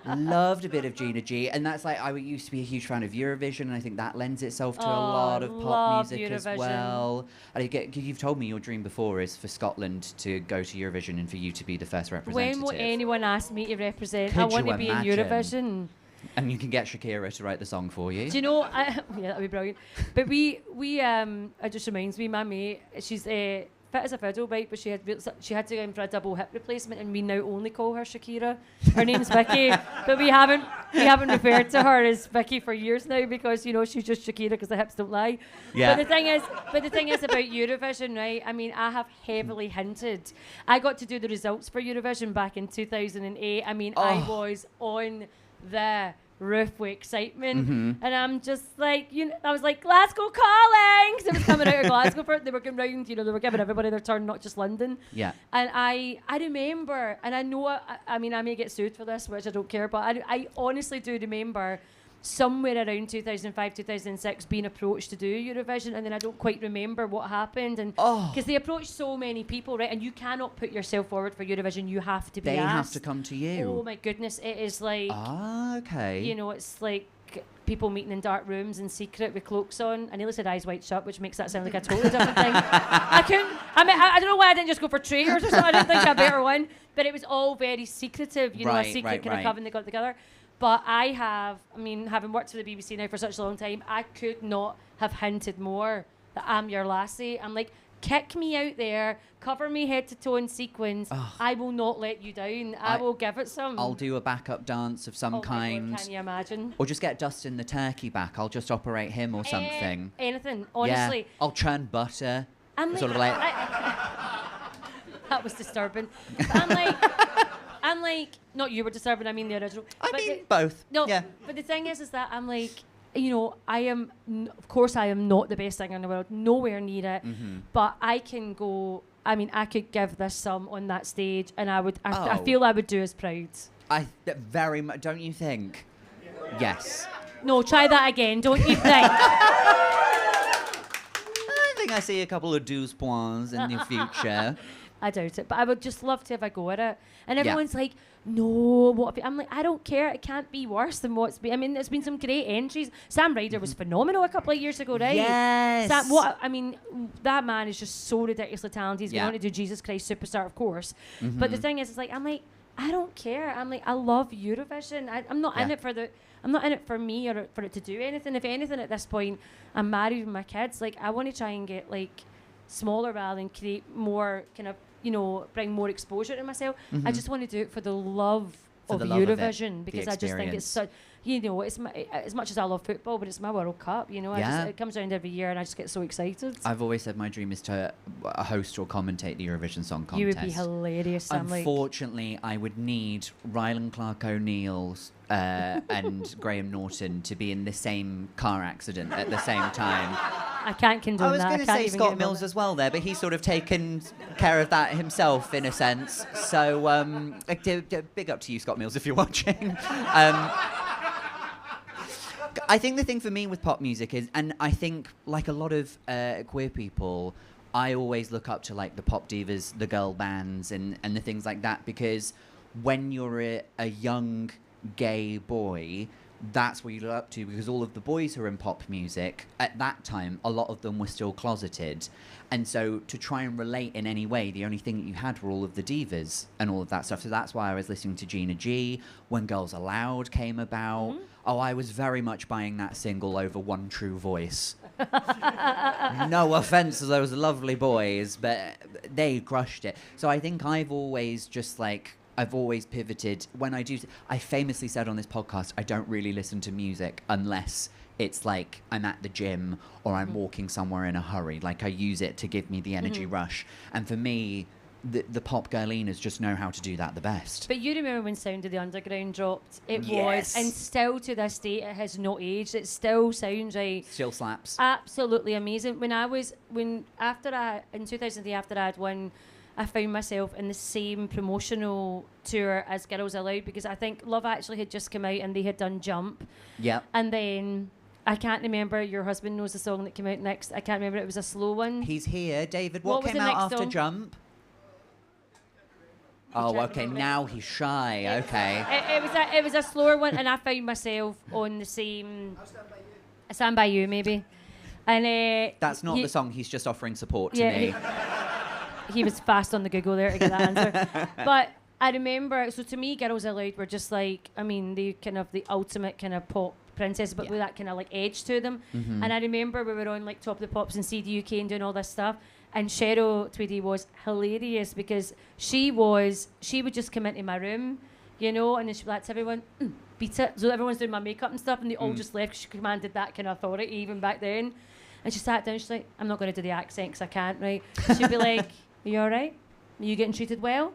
Loved a bit of Gina G. And that's like, I used to be a huge fan of Eurovision, and I think that lends itself to a lot of pop music Eurovision as well. And you've told me your dream before is for Scotland to go to Eurovision and for you to be the first representative. When will anyone ask me to represent? I want to be in Eurovision. And you can get Shakira to write the song for you. Do you know? Yeah, that'd be brilliant. But it just reminds me, my mate, she's fit as a fiddle, right? But she had to go in for a double hip replacement, and we now only call her Shakira. Her name's Vicky, but we haven't referred to her as Vicky for years now, because, you know, she's just Shakira because the hips don't lie. Yeah. But the thing is about Eurovision, right? I mean, I have heavily hinted. I got to do the results for Eurovision back in 2008. I mean, I was on the roof with excitement, and I'm just like, you know, I was like, Glasgow calling, because it was coming out of Glasgow for it. They were going round, you know, they were giving everybody their turn, not just London. Yeah. And I remember, and I know, I mean, I may get sued for this, which I don't care, but I honestly do remember somewhere around 2005, 2006 being approached to do Eurovision, and then I don't quite remember what happened, and because they approached so many people, right, and you cannot put yourself forward for Eurovision, you have to be asked. They have to come to you. Oh my goodness, it is like, okay, you know, it's like people meeting in dark rooms in secret with cloaks on. I nearly said Eyes Wide Shut, which makes that sound like a totally different thing. I don't know why I didn't just go for Traitors or something. I didn't think I better one, but it was all very secretive, you know, a secret kind of coven they got together. But having worked for the BBC now for such a long time, I could not have hinted more that I'm your lassie. I'm like, kick me out there, cover me head to toe in sequins. I will not let you down. I will give it some. I'll do a backup dance of some kind. God, can you imagine? Or just get Dustin the turkey back. I'll just operate him or something. Anything, honestly. Yeah. I'll churn butter. I'm sort of like... that was disturbing. But I'm like, not you were disturbing, I mean the original. I mean both. No, yeah. But the thing is that I'm like, of course I am not the best singer in the world, nowhere near it, but I can go, I could give this some on that stage, and I feel I would do as proud. Very much, don't you think? Yes. No, try that again, don't you think? I think I see a couple of douze points in the future. I doubt it, but I would just love to have a go at it. And everyone's like, no, what? I'm like, I don't care. It can't be worse than what's been. I mean, there's been some great entries. Sam Ryder was phenomenal a couple of years ago, right? Yes. That man is just so ridiculously talented. He's going on to do Jesus Christ Superstar, of course. But the thing is, it's like, I'm like, I don't care. I'm like, I love Eurovision. I'm not in it for I'm not in it for me or for it to do anything. If anything, at this point, I'm married with my kids. Like, I want to try and get like smaller rather than create more kind of, bring more exposure to myself. I just want to do it for the love of Eurovision, because I just think it's such, it's as much as I love football, but it's my World Cup, it comes around every year and I just get so excited. I've always said my dream is to host or commentate the Eurovision Song Contest. You would be hilarious, Sam. Unfortunately, I would need Rylan Clark O'Neill and Graham Norton to be in the same car accident at the same time. I can't condone that. I was going to say Scott Mills as well there, but he's sort of taken care of that himself in a sense. So big up to you, Scott Mills, if you're watching. I think the thing for me with pop music is, and I think like a lot of queer people, I always look up to like the pop divas, the girl bands, and the things like that, because when you're a young gay boy, that's what you look up to, because all of the boys who are in pop music at that time, a lot of them were still closeted, and so to try and relate in any way, the only thing that you had were all of the divas and all of that stuff. So that's why I was listening to Gina G when Girls Aloud came about. I was very much buying that single over One True Voice. No offense to those lovely boys, but they crushed it. So I think I've always pivoted. When I famously said on this podcast, I don't really listen to music unless it's like I'm at the gym or I'm walking somewhere in a hurry. Like I use it to give me the energy rush. And for me, the pop girlinas just know how to do that the best. But you remember when Sound of the Underground dropped? It was, and still to this day, it has not aged. It still sounds like... Still slaps. Absolutely amazing. In 2003, after I'd won, I found myself in the same promotional tour as Girls Aloud, because I think Love Actually had just come out and they had done Jump. Yeah. And then I can't remember, your husband knows the song that came out next. I can't remember, it was a slow one. He's here. David, what came out after song? Jump? Oh, okay, now he's shy, okay. It was a slower one, and I found myself on the same... Stand By You, maybe. And that's not the song, he's just offering support to me. He was fast on the Google there to get that answer. But I remember, so to me, Girls Aloud were just like, they kind of the ultimate kind of pop princess, but with that kind of like edge to them. And I remember we were on like Top of the Pops and CD UK and doing all this stuff. And Cheryl Tweedy was hilarious, because she would just come into my room, and then she'd be like to everyone, beat it. So everyone's doing my makeup and stuff, and they all just left, because she commanded that kind of authority even back then. And she sat down, she's like, I'm not going to do the accent because I can't, right? She'd be like, are you all right? Are you getting treated well?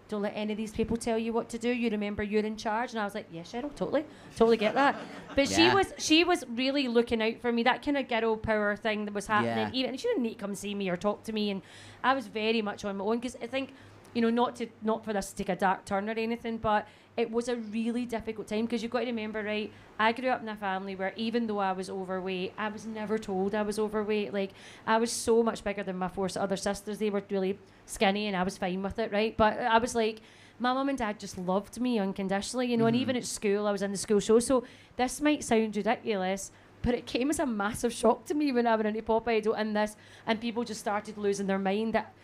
Don't let any of these people tell you what to do. You remember you're in charge. And I was like, yeah, Cheryl, totally get that. But she was really looking out for me. That kind of girl power thing that was happening. Yeah. Even she didn't need to come see me or talk to me. And I was very much on my own, because I think, not for this to take a dark turn or anything, but it was a really difficult time, because you've got to remember, right, I grew up in a family where even though I was overweight, I was never told I was overweight. Like, I was so much bigger than my four other sisters. They were really skinny and I was fine with it, right? But I was like, my mum and dad just loved me unconditionally, and even at school, I was in the school show. So this might sound ridiculous, but it came as a massive shock to me when I went into Pop Idol and people just started losing their mind that,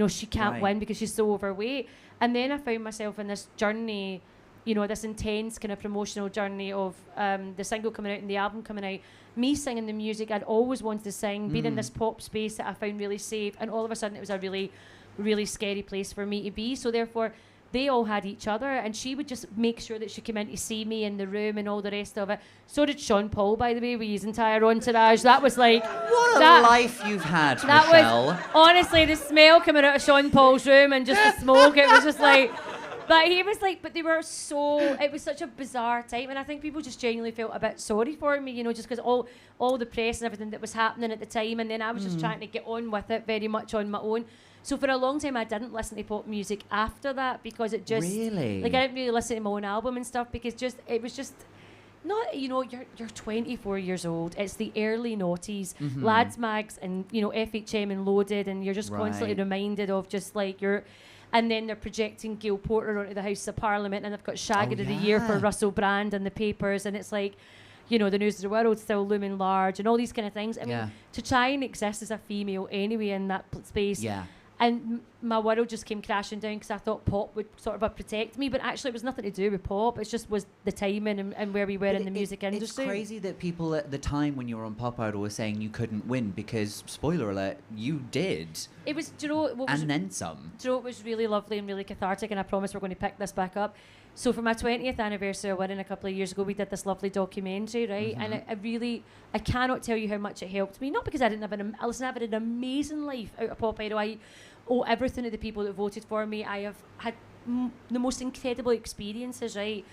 she can't win because she's so overweight. And then I found myself in this journey you know, this intense kind of promotional journey of the single coming out and the album coming out, me singing the music I'd always wanted to sing, being in this pop space that I found really safe, and all of a sudden it was a really, really scary place for me to be. So therefore, they all had each other, and she would just make sure that she came in to see me in the room and all the rest of it. So did Sean Paul, by the way, with his entire entourage. That was like... What a life you've had, that Michelle. Was, honestly, the smell coming out of Sean Paul's room and just the smoke, it was just like... But he was like, but they were so... It was such a bizarre time, and I think people just genuinely felt a bit sorry for me, you know, just because all the press and everything that was happening at the time, and then I was just trying to get on with it very much on my own. So for a long time, I didn't listen to pop music after that, because it just... Really? Like, I didn't really listen to my own album and stuff, because it was just... Not, you know, you're 24 years old. It's the early noughties, lads mags and, you know, FHM and Loaded, and you're just constantly reminded of just like and then they're projecting Gail Porter onto the House of Parliament, and they've got Shagger of the Year for Russell Brand in the papers, and it's like, you know, the News of the World still looming large and all these kind of things. I mean, to try and exist as a female anyway in that space. Yeah. And my world just came crashing down because I thought pop would sort of protect me, but actually it was nothing to do with pop. It just was the timing and where we were in the music industry. It's crazy that people at the time when you were on Pop Idol were saying you couldn't win, because, spoiler alert, you did. It was, do you know what was... And then some. Do you know what was really lovely and really cathartic, and I promise we're going to pick this back up. So for my 20th anniversary of winning a couple of years ago, we did this lovely documentary, right? And I cannot tell you how much it helped me. Not because I didn't have I've had an amazing life out of Pop Idol. I owe everything to the people that voted for me. I have had the most incredible experiences, right?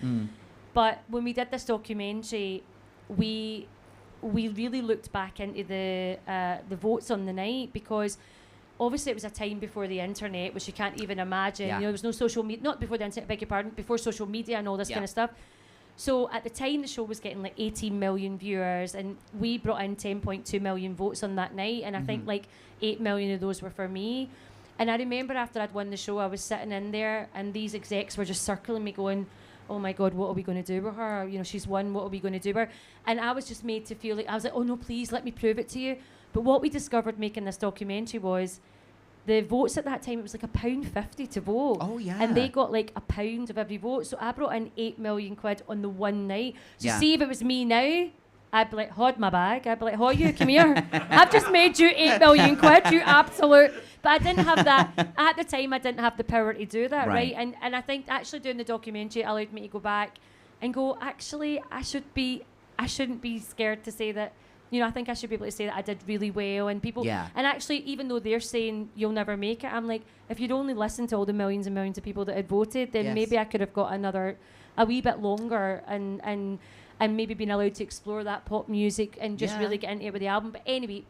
But when we did this documentary, we really looked back into the votes on the night, because obviously it was a time before the internet, which you can't even imagine. You know, there was no social media, not before the internet, beg your pardon, before social media and all this kind of stuff. So at the time, the show was getting like 18 million viewers, and we brought in 10.2 million votes on that night, and I think like 8 million of those were for me. And I remember after I'd won the show, I was sitting in there, and these execs were just circling me going, oh my God, what are we going to do with her? You know, she's won, what are we going to do with her? And I was just made to feel like, I was like, oh no, please, let me prove it to you. But what we discovered making this documentary was the votes at that time, it was like £1.50 to vote. Oh, yeah. And they got like £1 of every vote. So I brought in 8 million quid on the one night. So see, if it was me now, I'd be like, hod my bag. I'd be like, you, come here. I've just made you 8 million quid, you absolute... But I didn't have that. At the time, I didn't have the power to do that, right? And I think actually doing the documentary allowed me to go back and go, actually, I shouldn't be scared to say that, you know, I think I should be able to say that I did really well. And people, and actually, even though they're saying you'll never make it, I'm like, if you'd only listened to all the millions and millions of people that had voted, then maybe I could have got a wee bit longer and maybe been allowed to explore that pop music and just really get into it with the album. But anyway,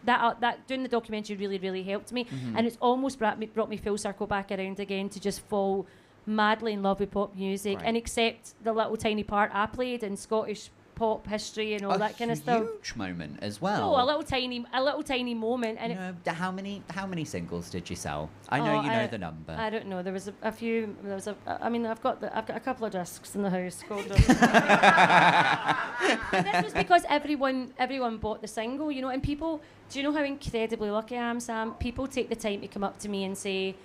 that doing the documentary really, really helped me. And it's almost brought me full circle back around again to just fall madly in love with pop music and accept the little tiny part I played in Scottish pop history and all that kind of stuff. A huge moment as well. No, a little tiny moment. And you know, how many singles did you sell? I know you know the number. I don't know. There was a few. There was I've got a couple of discs in the house. This was because everyone bought the single, you know. And people, do you know how incredibly lucky I am, Sam? People take the time to come up to me and say,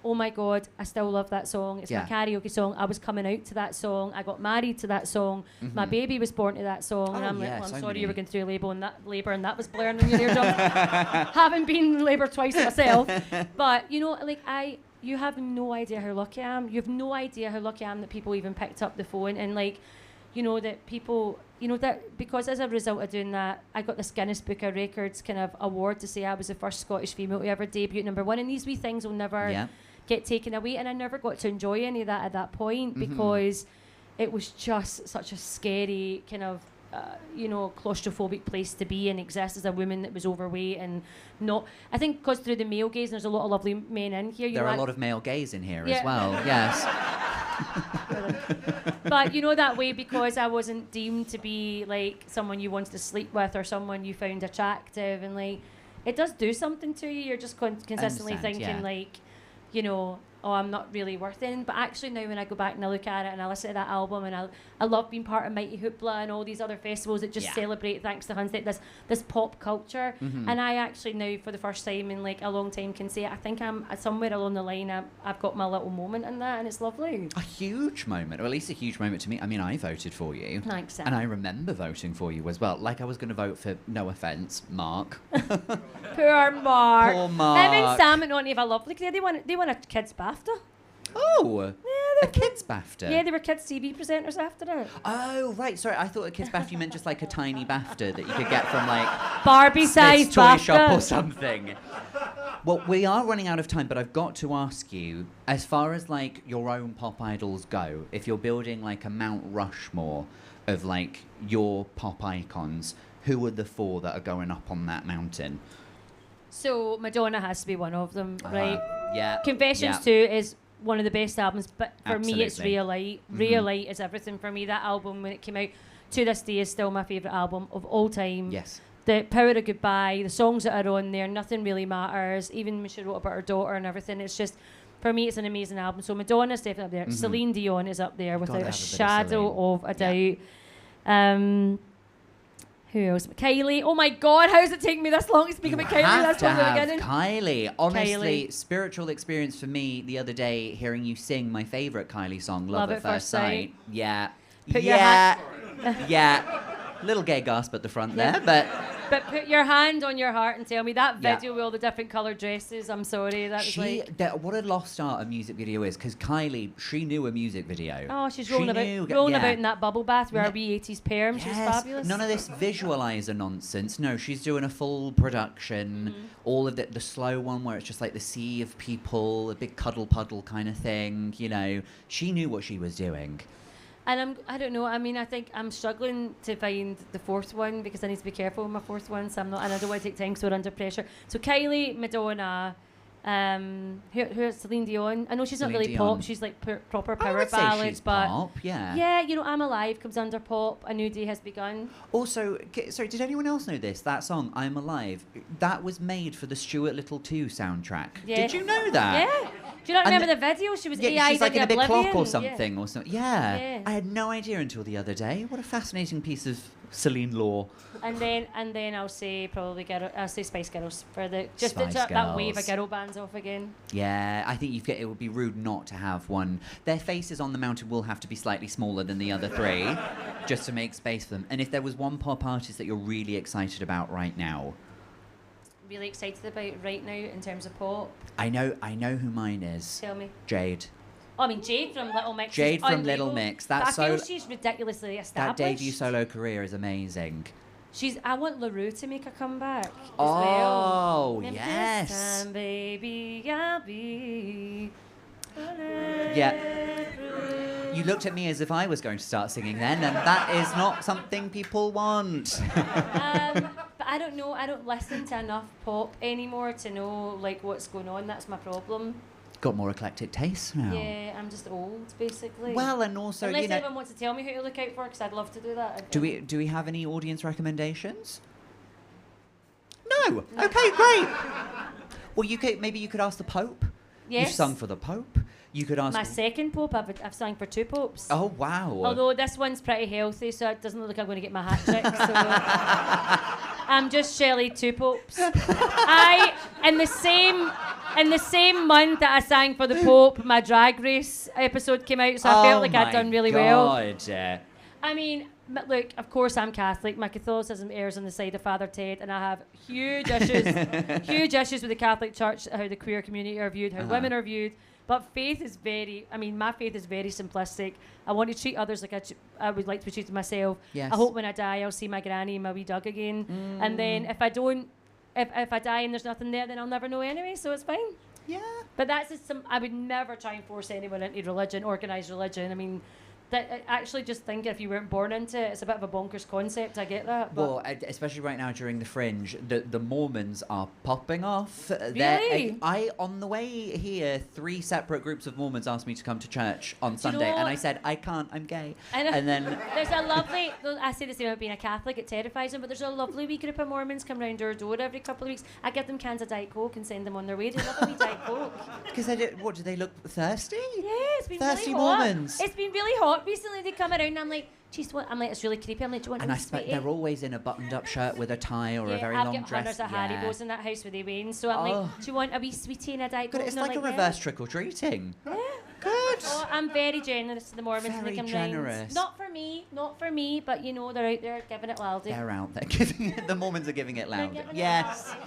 oh my God, I still love that song. It's my karaoke song. I was coming out to that song. I got married to that song. My baby was born to that song. And I'm like, well, I'm sorry you were going through labour and that was blaring in your eardrums. Having been in labour twice myself. But, you know, like you have no idea how lucky I am. You have no idea how lucky I am that people even picked up the phone and like, you know, that people, you know, that because as a result of doing that, I got this Guinness Book of Records kind of award to say I was the first Scottish female to ever debut #1. And these wee things will never get taken away, and I never got to enjoy any of that at that point because it was just such a scary kind of you know, claustrophobic place to be and exist as a woman that was overweight and not. I think because through the male gaze, and there's a lot of lovely men in here. There are a lot of male gays in here as well. Yes. But you know that way because I wasn't deemed to be like someone you wanted to sleep with or someone you found attractive, and like it does do something to you. You're just consistently thinking like, you know, oh, I'm not really worth it. But actually now when I go back and I look at it and I listen to that album and I love being part of Mighty Hoopla and all these other festivals that just celebrate, thanks to Hunstead, this pop culture. And I actually now for the first time in like a long time can say I think I'm somewhere along the line I've got my little moment in that, and it's lovely. A huge moment, or at least a huge moment to me. I mean, I voted for you. Thanks, Sam. And I remember voting for you as well. Like I was going to vote for, no offence, Mark. Poor Mark. Poor Mark. Him and Sam and Auntie have a lovely. They won a kids BAFTA. Oh, yeah, a kids BAFTA. Yeah, they were kids TV presenters after it. Oh, right. Sorry, I thought a kids BAFTA you meant just like a tiny BAFTA that you could get from like Barbie-sized Smith's toy BAFTA shop or something. Well, we are running out of time, but I've got to ask you, as far as like your own pop idols go, if you're building like a Mount Rushmore of like your pop icons, who are the 4 that are going up on that mountain? So Madonna has to be one of them, right? Yeah. Confessions 2 is one of the best albums, but for me it's Real Light. Real Light is everything for me. That album, when it came out, to this day is still my favourite album of all time. Yes. The Power of Goodbye, the songs that are on there, Nothing Really Matters, even when she wrote about her daughter and everything, it's just, for me it's an amazing album. So Madonna's definitely up there. Celine Dion is up there without a shadow of a doubt. Who else? Kylie. Oh my God, how does it take me this long to speak about Kylie? That's from the beginning. Kylie. Honestly, spiritual experience for me the other day, hearing you sing my favourite Kylie song, Love at First Sight. Yeah. Yeah. Little gay gasp at the front there, but put your hand on your heart and tell me that video with all the different coloured dresses. I'm sorry, that was like what a lost art a music video is, because Kylie, she knew a music video. Oh, she's rolling about in that bubble bath with our wee 80s perm. She's fabulous. None of this visualizer nonsense. No, she's doing a full production. All of the slow one where it's just like the sea of people, a big cuddle puddle kind of thing. You know, she knew what she was doing. And I don't know, I mean, I think I'm struggling to find the 4th one because I need to be careful with my 4th one, so I'm not, and I don't want to take time because we're under pressure. So Kylie, Madonna, who's Celine Dion? I know she's not really pop, she's like proper power ballads, she's but pop, yeah. Yeah, you know, I'm Alive comes under pop, A New Day Has Begun. Also, sorry, did anyone else know this? That song, I'm Alive, that was made for the Stuart Little 2 soundtrack. Yeah. Did you know that? Yeah. Do you not remember the video? She was she's like in a big Oblivion. clock or something. Yeah. I had no idea until the other day. What a fascinating piece of Celine lore. And then I'll say probably I'll say Spice Girls for the that wave of girl bands off again. Yeah, I think it would be rude not to have one. Their faces on the mountain will have to be slightly smaller than the other 3, just to make space for them. And if there was one pop artist that you're really excited about right now. Really excited about right now in terms of pop. I know who mine is. Tell me. Jade. Oh, I mean Jade from Little Mix. Jade from Little Mix. I feel she's ridiculously established. That debut solo career is amazing. I want LaRue to make a comeback. Oh, as well. yes. This time, baby, I'll be. Yeah. You looked at me as if I was going to start singing then, and that is not something people want. But I don't know. I don't listen to enough pop anymore to know like what's going on. That's my problem. Got more eclectic tastes now. Yeah, I'm just old, basically. Well, and also, unless anyone wants to tell me who to look out for, because I'd love to do that. Do we have any audience recommendations? No. Okay, great. Well, you could ask the Pope. Yes. You've sung for the Pope. You could ask... My second Pope, I've sung for 2 popes. Oh, wow. Although this one's pretty healthy, so it doesn't look like I'm going to get my hat trick. So I'm just Shelley 2 popes. In the same month that I sang for the Pope, my Drag Race episode came out, so I felt like I'd done really well. I mean, look, of course I'm Catholic. My Catholicism errs on the side of Father Ted, and I have huge issues with the Catholic Church, how the queer community are viewed, how women are viewed. But faith is my faith is very simplistic. I want to treat others like I would like to be treated myself. Yes. I hope when I die I'll see my granny and my wee Doug again. And then if I don't, if I die and there's nothing there, then I'll never know anyway, so it's fine. Yeah. But that's just I would never try and force anyone into religion, organised religion. I mean, actually just thinking if you weren't born into it, it's a bit of a bonkers concept. I get that. But Well, especially right now during the Fringe, the Mormons are popping off. Really? I on the way here, 3 separate groups of Mormons asked me to come to church on Sunday, know and what? I said I can't. I'm gay. And then there's a lovely. I say the same about being a Catholic. It terrifies them, but there's a lovely wee group of Mormons come round our door every couple of weeks. I give them cans of Diet Coke and send them on their way. They love a wee Diet Coke. because what do they look thirsty? Yeah, it's been Thirsty really hot. Mormons. It's been really hot recently. They come around and I'm like, geez, what? I'm like, it's really creepy. I'm like, do you want And a I wee expect sweetie? they're always in a buttoned-up shirt with a tie or a very I've long got dress. hundreds of Haribos in that house where they weigh. So I'm Oh. like, do you want a wee sweetie and a Diet Good, Coke? it's And like they're a yeah. reverse trick-or-treating. Yeah. Good. Oh, I'm very generous to the Mormons. Very They come generous. round. Not for me, but you know, they're out there giving it loudly. They're out there giving it. The Mormons are giving it loud. giving it Yes. loud.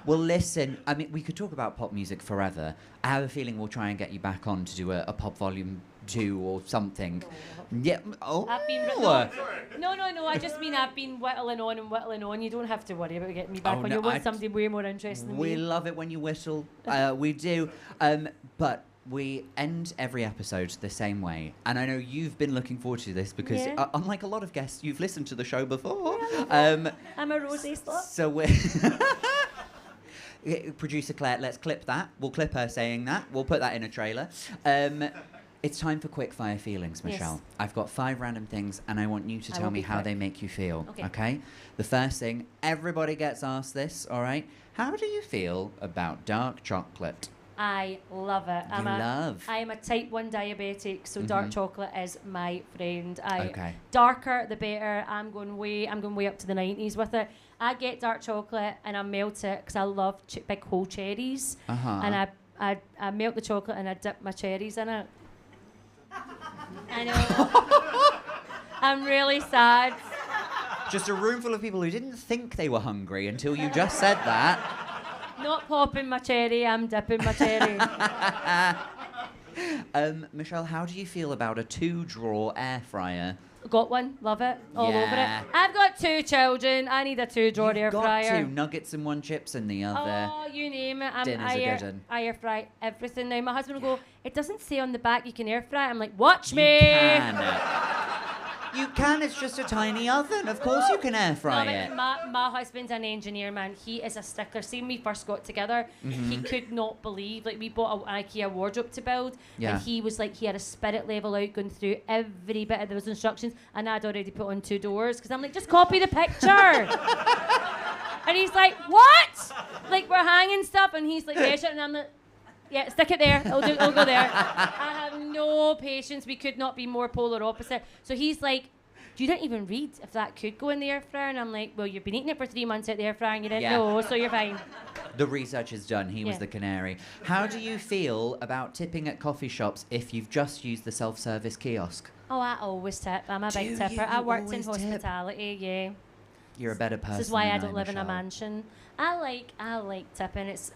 Well, listen. I mean, we could talk about pop music forever. I have a feeling we'll try and get you back on to do a pop volume 2 or something. Yeah. Oh. I've been no. I just mean I've been whittling on. You don't have to worry about getting me back on. no, You want I- somebody way more interesting than We me. love it when you whistle. We do. But we end every episode the same way. And I know you've been looking forward to this because, Yeah. unlike a lot of guests, you've listened to the show before. I'm a Rosé Slut. So we're... Producer Claire, let's clip that. We'll clip her saying that. We'll put that in a trailer. It's time for quick fire feelings, Michelle. Yes. I've got 5 random things and I want you to I tell will me be how quick. they make you feel. Okay. The first thing, everybody gets asked this, all right? How do you feel about dark chocolate? I love it. I am a type 1 diabetic, so dark chocolate is my friend. Okay. Darker the better. I'm going way up to the 90s with it. I get dark chocolate and I melt it because I love big whole cherries. Uh-huh. And I melt the chocolate and I dip my cherries in it. I know. I'm really sad. Just a room full of people who didn't think they were hungry until you just said that. Not popping my cherry, I'm dipping my cherry. Michelle, how do you feel about a 2-drawer air fryer? Got one, love it, all over Yeah. it. I've got 2 children. I need a 2-drawer air You've got fryer. 2 nuggets and 1 chips in the other. Oh, you name it. Dinner's I a air, good one. I air fry everything now. My husband will go, it doesn't say on the back you can air fry. I'm like, watch You me. can. You can, it's just a tiny oven. Of course you can air fry No, it. but my husband's an engineer, man. He is a stickler. See, when we first got together, he could not believe, like, we bought an IKEA wardrobe to build, Yeah. and he was like, he had a spirit level out going through every bit of those instructions, and I'd already put on 2 doors, because I'm like, just copy the picture. And he's like, what? Like, we're hanging stuff, and he's like, measure it, and I'm like, yeah, stick it there. It'll go there. I have no patience. We could not be more polar opposite. So he's like, you didn't even read if that could go in the air fryer. And I'm like, well, you've been eating it for 3 months out the air fryer and you didn't Yeah. know, so you're fine. The research is done. He was Yeah. the canary. How do you feel about tipping at coffee shops if you've just used the self-service kiosk? Oh, I always tip. I'm a Do big you? tipper. I You worked in always tip? hospitality, yeah. You're a better person. This is why than I don't live in a Michelle. mansion. I like tipping. It's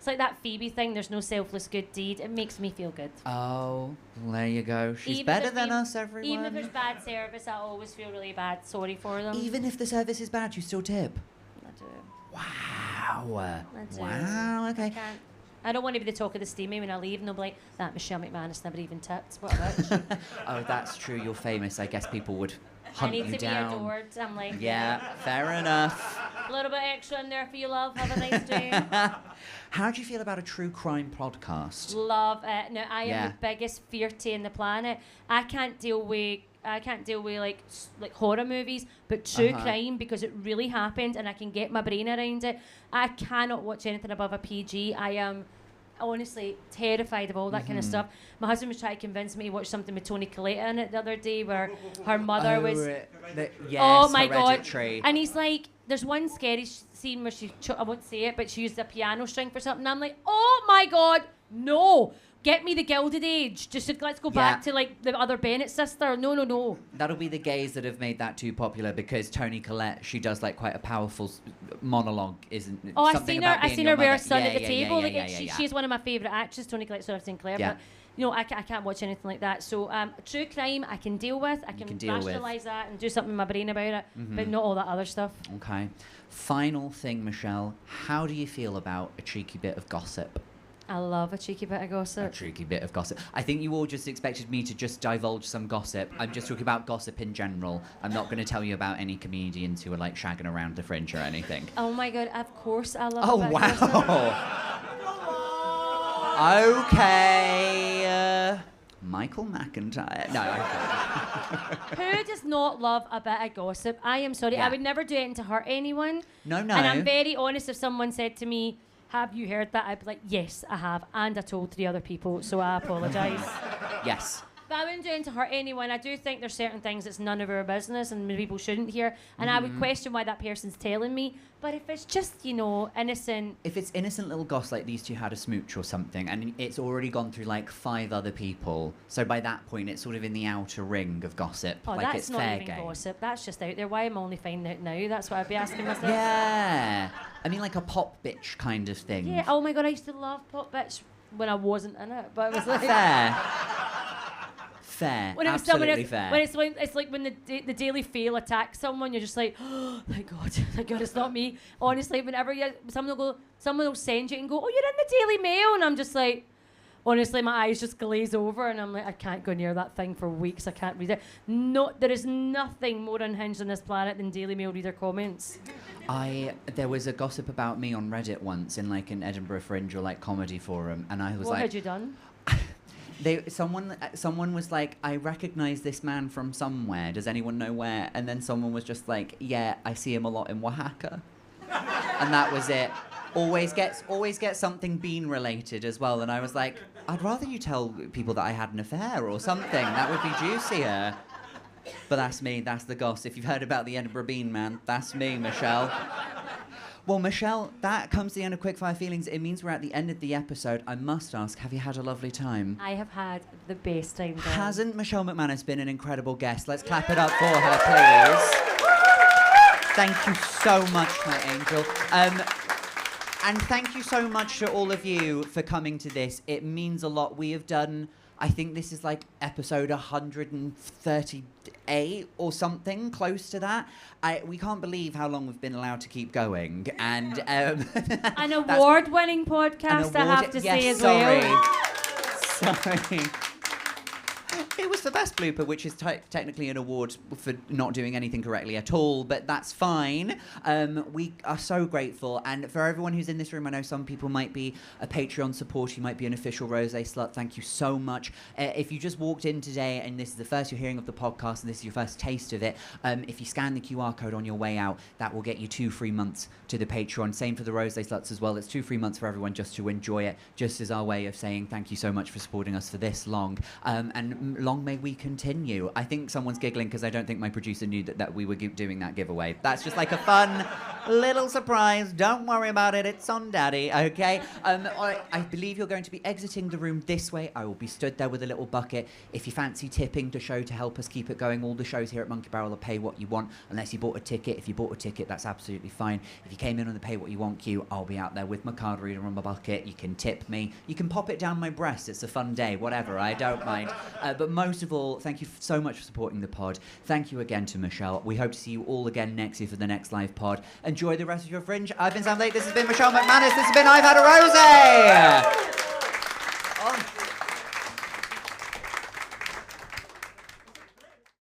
like that Phoebe thing. There's no selfless good deed. It makes me feel good. Oh, well, there you go. She's Even better if than we- us, everyone. Even if there's bad service, I always feel really bad. Sorry for them. Even if the service is bad, you still tip. I do. Wow. I do. Wow, okay. Can't. I don't want to be the talk of the steamy when I leave and they'll be like, that Michelle McManus never even tipped. What a bitch. Oh, that's true. You're famous. I guess people would I hunt need you to down. be adored. I'm like, Yeah, fair enough. a little bit extra in there for you, love. Have a nice day. How do you feel about a true crime podcast? Love it. Now, I Yeah. am the biggest fearty in the planet. I can't deal with like horror movies, but true crime, because it really happened and I can get my brain around it. I cannot watch anything above a PG. I am honestly terrified of all that kind of stuff. My husband was trying to convince me to watch something with Toni Collette in it the other day where her mother was... Yes, oh my Hereditary. God. And he's like, there's one scary scene where I won't say it, but she used a piano string for something. And I'm like, oh my God, no. Get me the Gilded Age. Just let's go back to like the other Bennett sister. No. That'll be the gays that have made that too popular because Toni Collette, she does like quite a powerful monologue, isn't it? Oh, Something I about being seen your her with her mother. son Yeah, at the yeah, table. yeah. She's one of my favourite actresses, Toni Collette, Sarah Sinclair. Yeah. But I can't watch anything like that. So true crime, I can deal with. I can deal with. rationalise that and do something in my brain about it, but not all that other stuff. Okay. Final thing, Michelle. How do you feel about a cheeky bit of gossip? I love a cheeky bit of A gossip. tricky bit of gossip. I think you all just expected me to just divulge some gossip. I'm just talking about gossip in general. I'm not going to tell you about any comedians who are like shagging around the Fringe or anything. Oh my god, of course I love Oh, a bit of gossip. wow. Okay. Michael McIntyre. No, Who does not love a bit of gossip? I am sorry. Yeah. I would never do anything to hurt anyone. No. And I'm very honest. If someone said to me, have you heard that? I'd be like, yes, I have. And I told 3 other people, so I apologise. Yes. But I wouldn't do anything to hurt anyone. I do think there's certain things that's none of our business and people shouldn't hear. And I would question why that person's telling me. But if it's just, innocent... If it's innocent little goss like these two had a smooch or something, and it's already gone through like 5 other people, so by that point it's sort of in the outer ring of gossip. Oh, like that's it's not fair even game. gossip. That's just out there. Why am I only finding out now? That's what I'd be asking myself. Yeah. I mean like a pop bitch kind of thing. Yeah. Oh my god, I used to love Pop Bitch when I wasn't in it. But it was like... Fair. When it was Absolutely someone else, fair. when it's like when the Daily Fail attacks someone, you're just like, oh, thank God, it's not me. Honestly, whenever someone will send you and go, oh, you're in the Daily Mail, and I'm just like, honestly, my eyes just glaze over, and I'm like, I can't go near that thing for weeks. I can't read it. No, there is nothing more unhinged on this planet than Daily Mail reader comments. There was a gossip about me on Reddit once in like an Edinburgh Fringe or like comedy forum, and I was What like, had you done? Someone was like, I recognize this man from somewhere. Does anyone know where? And then someone was just like, yeah, I see him a lot in Oaxaca. And that was it. Always gets something bean related as well. And I was like, I'd rather you tell people that I had an affair or something. That would be juicier. But that's me. That's the goss. If you've heard about the Edinburgh Bean Man, that's me, Michelle. Well, Michelle, that comes to the end of Quickfire Feelings. It means we're at the end of the episode. I must ask, have you had a lovely time? I have had the best time. Dan. Hasn't Michelle McManus been an incredible guest? Let's clap it up for her, please. Thank you so much, my angel. And thank you so much to all of you for coming to this. It means a lot. We have done... I think this is like episode 138 or something, close to that. We can't believe how long we've been allowed to keep going. And an award-winning podcast, I have to say as well. Sorry. It was the best blooper, which is technically an award for not doing anything correctly at all, but that's fine. We are so grateful. And for everyone who's in this room, I know some people might be a Patreon supporter, you might be an official Rosé Slut. Thank you so much. If you just walked in today and this is the first you're hearing of the podcast and this is your first taste of it, if you scan the QR code on your way out, that will get you 2 free months to the Patreon. Same for the Rosé Sluts as well. It's 2 free months for everyone just to enjoy it, just as our way of saying thank you so much for supporting us for this long. And long may we continue. I think someone's giggling because I don't think my producer knew that we were doing that giveaway. That's just like a fun little surprise. Don't worry about it. It's on Daddy, okay? I believe you're going to be exiting the room this way. I will be stood there with a little bucket. If you fancy tipping the show to help us keep it going, all the shows here at Monkey Barrel will pay what you want, unless you bought a ticket. If you bought a ticket, that's absolutely fine. If you came in on the pay what you want queue, I'll be out there with my card reader and my bucket. You can tip me. You can pop it down my breast. It's a fun day. Whatever. I don't mind. But most of all, thank you so much for supporting the pod. Thank you again to Michelle. We hope to see you all again next year for the next live pod. Enjoy the rest of your Fringe. I've been Sam Lake. This has been Michelle McManus. This has been I've Had a Rosé.